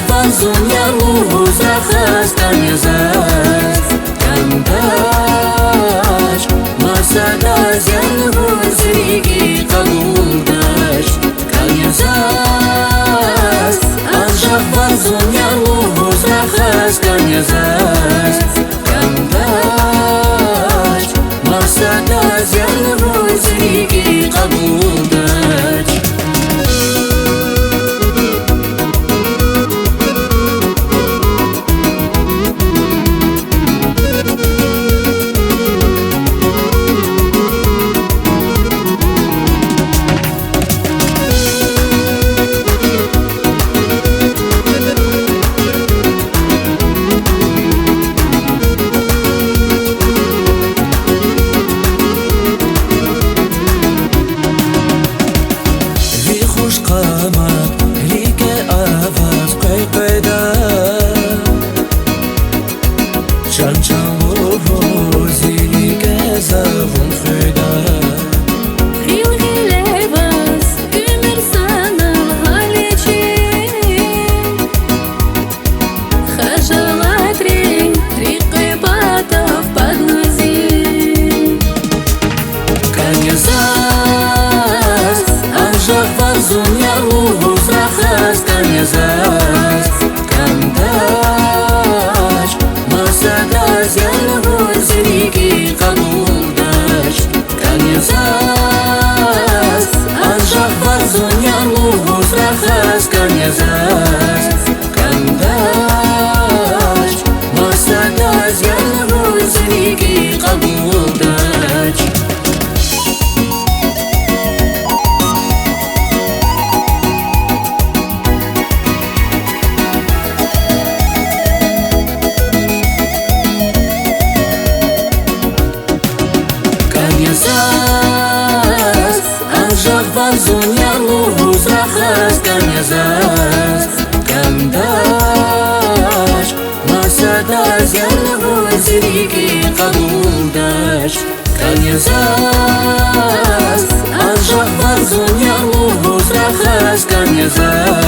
vazun yalnız rahas kanyazaz Kandaş Masadaz yalnız rigi kabuldaş Kanyazaz Ancak vazun yalnız rahas kanyazaz Kandaş Masadaz yalnız rigi kabuldaş Vazun yalnız rahas kanyazaz Kandaş Masadaz yalnız rigi kabuldaş Kanyazaz Ancak vazun yalnız rahas kanyazaz Kandaş Masadaz yalnız rigi kabuldaş Ancak vazun yalnız rahas kanyazaz Kandaş Masadaz yalnız rigi kabuldaş Kanyazaz Ancak vazun yalnız rahas kanyazaz